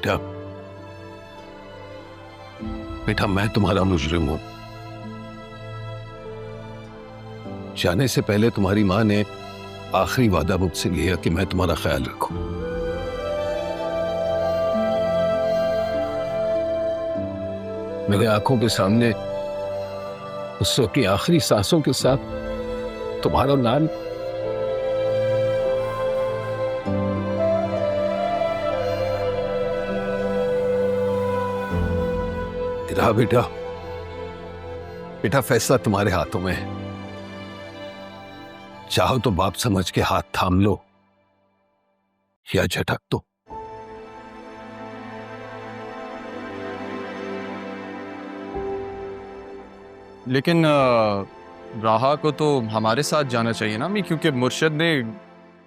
बेटा, बेटा मैं तुम्हारा मुजरिम हूं। जाने से पहले तुम्हारी मां ने आखिरी वादा मुझसे लिया कि मैं तुम्हारा ख्याल रखूं। मेरे आंखों के सामने उस वक्त की आखिरी सांसों के साथ तुम्हारा नाम रहा। बेटा, बेटा फैसला तुम्हारे हाथों में है। चाहो तो बाप समझ के हाथ थाम लो या झटक दो। लेकिन राहा को तो हमारे साथ जाना चाहिए ना अम्मी, क्योंकि मुर्शद ने।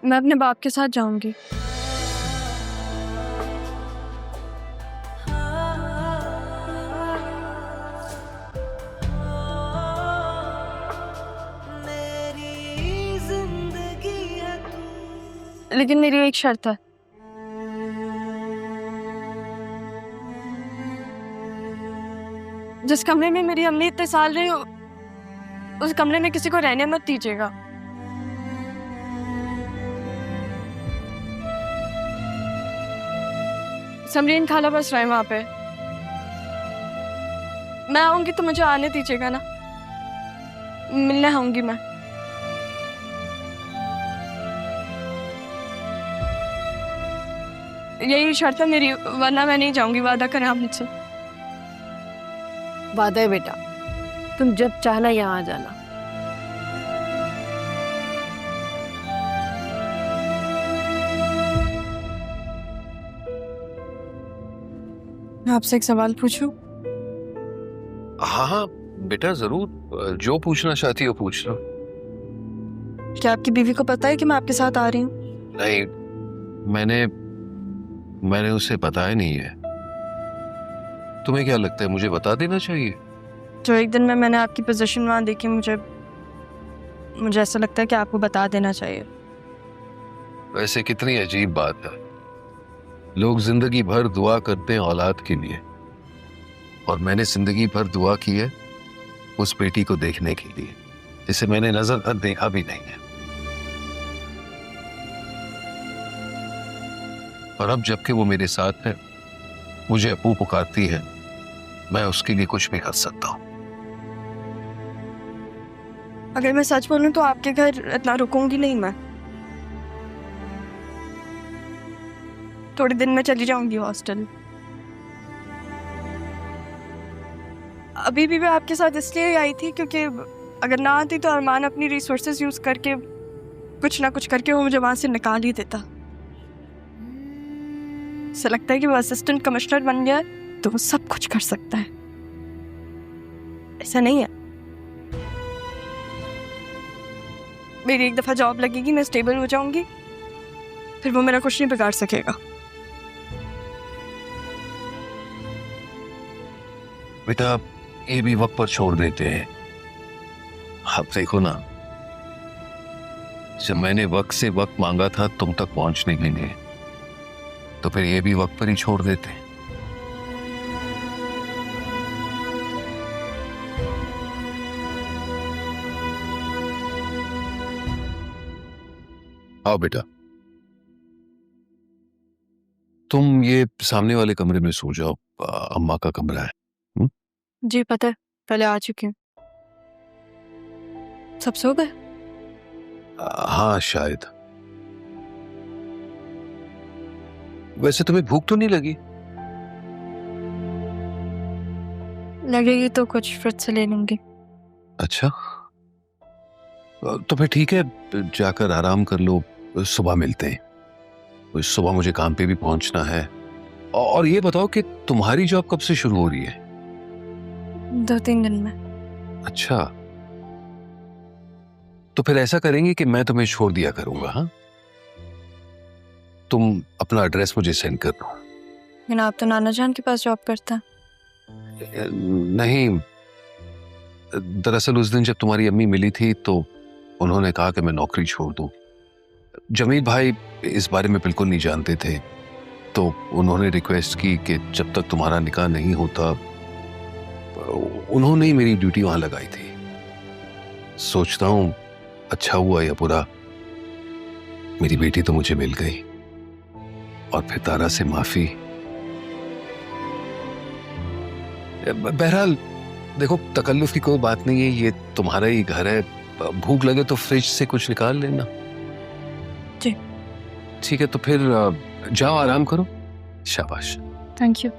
मैं अपने बाप के साथ जाऊंगी। लेकिन मेरी एक शर्त है। जिस कमरे में मेरी अम्मी इतने साल रही हो, उस कमरे में किसी को रहने मत दीजिएगा। समरीन खाला बस रहे वहां पे। मैं आऊंगी तो मुझे आने दीजिएगा ना, मिलने आऊंगी मैं। यही शर्त है मेरी, वरना मैं नहीं जाऊंगी। वादा करें आप मुझसे। वादा है बेटा, तुम जब चाहना यहाँ आ जाना। मैं आपसे एक सवाल पूछूं? हाँ हाँ बेटा जरूर, जो पूछना चाहती हो पूछ लो। क्या आपकी बीवी को पता है कि मैं आपके साथ आ रही हूँ? नहीं, मैंने उसे बताया नहीं है। तुम्हें क्या लगता है मुझे बता देना चाहिए? जो एक दिन में मैंने आपकी पोजीशन वहां देखी, मुझे ऐसा लगता है कि आपको बता देना चाहिए। वैसे कितनी अजीब बात है, लोग जिंदगी भर दुआ करते हैं औलाद के लिए, और मैंने जिंदगी भर दुआ की है उस बेटी को देखने के लिए जिसे मैंने नजर तक देखा भी नहीं है। और अब जबकि वो मेरे साथ है, मुझे अपू पुकारती है, मैं उसके लिए कुछ भी कर सकता हूँ। अगर मैं सच बोलूं तो आपके घर इतना रुकूंगी नहीं मैं। थोड़े दिन में चली जाऊंगी हॉस्टल। अभी भी मैं आपके साथ इसलिए आई थी क्योंकि अगर ना आती तो अरमान अपनी रिसोर्सेज यूज करके कुछ ना कुछ करके वो मुझे वहां से निकाल ही देता। ऐसा लगता है कि वो असिस्टेंट कमिश्नर बन गया है तो वो सब कुछ कर सकता है। ऐसा नहीं है। मेरी एक दफा जॉब लगेगी, मैं स्टेबल हो जाऊंगी, फिर वो मेरा कुछ नहीं बिगाड़ सकेगा। बेटा ये भी वक्त पर छोड़ देते हैं। आप देखो ना, जब मैंने वक्त से वक्त मांगा था तुम तक पहुंचने के लिए, तो फिर ये भी वक्त पर ही छोड़ देते हैं। आओ बेटा, तुम ये सामने वाले कमरे में सो जाओ, अम्मा का कमरा है। जी पता है, पहले आ चुकी हूँ। सब सो गए? हाँ शायद। वैसे तुम्हें भूख तो नहीं लगी? लगेगी तो कुछ फ्रूट से ले लूंगी। अच्छा तो फिर ठीक है, जाकर आराम कर लो, सुबह मिलते हैं। सुबह मुझे काम पे भी पहुंचना है। और ये बताओ कि तुम्हारी जॉब कब से शुरू हो रही है? 2-3 दिन में। अच्छा, तो फिर ऐसा करेंगे कि मैं तुम्हें छोड़ दिया करूंगा। हाँ, तुम अपना एड्रेस मुझे सेंड कर दो। लेकिन आप तो नाना जान के पास जॉब करता। नहीं, दरअसल उस दिन जब तुम्हारी अम्मी मिली थी तो उन्होंने कहा कि मैं नौकरी छोड़ दूं। जमील भाई इस बारे में बिल्कुल नहीं जानते थे, तो उन्होंने रिक्वेस्ट की कि जब तक तुम्हारा निकाह नहीं होता, उन्होंने ही मेरी ड्यूटी वहां लगाई थी। सोचता हूं अच्छा हुआ या बुरा, मेरी बेटी तो मुझे मिल गई, और फिर तारा से माफी। बहरहाल देखो, तकल्लुफ की कोई बात नहीं है, ये तुम्हारा ही घर है। भूख लगे तो फ्रिज से कुछ निकाल लेना। जी ठीक है, तो फिर जाओ, आराम करो। शाबाश। Thank you.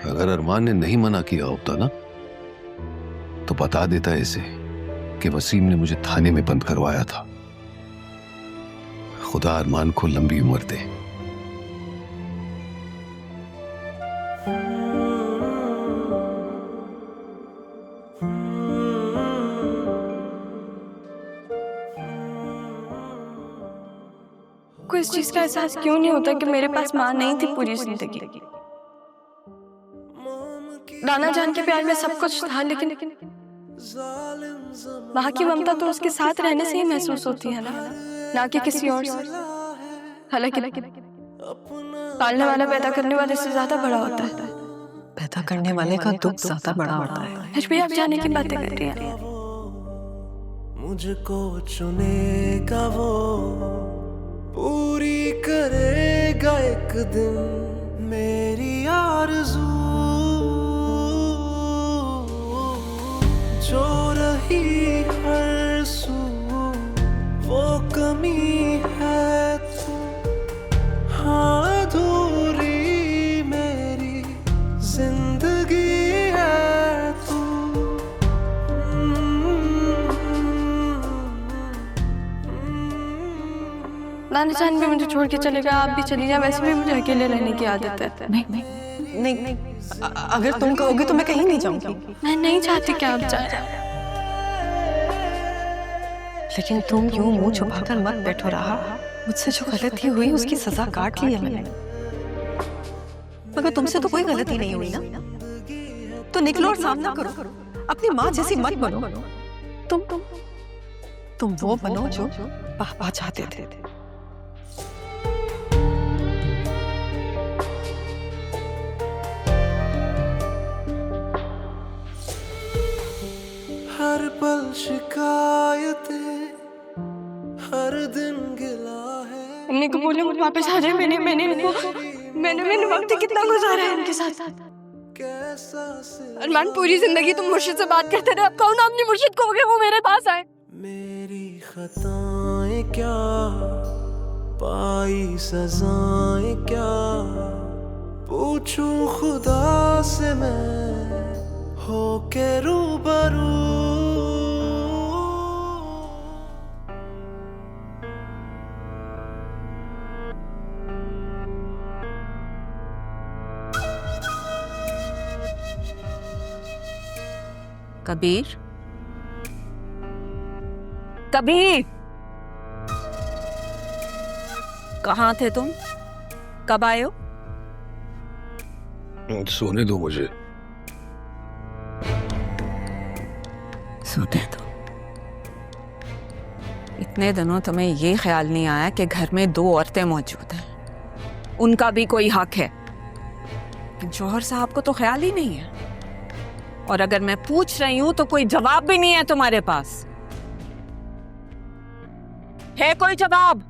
अगर अरमान ने नहीं मना किया होता ना, तो बता देता इसे कि वसीम ने मुझे थाने में बंद करवाया था। खुदा अरमान को लंबी उम्र दे। को इस चीज का एहसास क्यों नहीं होता कि मेरे पास माँ नहीं थी पूरी जिंदगी। नाना जान के प्यार में सब कुछ था, लेकिन माँ की ममता तो उसके साथ रहने से ही महसूस होती है ना कि किसी और से। हालांकि पालने वाला पैदा करने वाले से ज्यादा बड़ा होता है। पैदा करने वाले का दुख ज्यादा बड़ा होता है। फिर भी आप जाने की बातें कर रही हैं। मुझको चुनेगा वो, पूरी करेगा एक दिन मेरी आरज़ू। जो रही हर सू वो कमी है तू, हाँ अधूरी मेरी जिंदगी है तू। नाना जान भी मुझे छोड़ के चलेगा, आप भी चली जाए, वैसे भी मुझे अकेले रहने की आदत है। नहीं, अगर तुम कहोगे तो मैं कहीं नहीं जाऊंगी। मैं नहीं चाहती कि आप जाए, लेकिन तुम यूं मुंह छुपाकर मत बैठो रहा। मुझसे जो गलती हुई उसकी सजा काट ली है मैंने, मगर तुमसे तो कोई गलती नहीं हुई ना। तो निकलो और सामना करो, अपनी माँ जैसी मत बनो। तुम वो बनो जो पापा चाहते थे। हर पल शिकायतें, हर दिन गिला है। अम्मी को बोले मुझे वापस आ जाए। मैंने वक्त कितना गुजारा है उनके साथ। कैसा अरमान, पूरी जिंदगी तुम मुर्शिद से बात करते रहे, अब कहो ना अपनी मुर्शिद को कि वो मेरे पास आए। मेरी खताएं क्या, पाई सजाएं क्या, पूछूं खुदा से मैं हो के रूबरू। कबीर, कबीर, कहाँ थे तुम? कब आए हो? सोने दो मुझे। सोने दो। इतने दिनों तुम्हें ये ख्याल नहीं आया कि घर में 2 औरतें मौजूद हैं, उनका भी कोई हक है। जौहर साहब को तो ख्याल ही नहीं है, और अगर मैं पूछ रही हूं तो कोई जवाब भी नहीं है तुम्हारे पास। है कोई जवाब?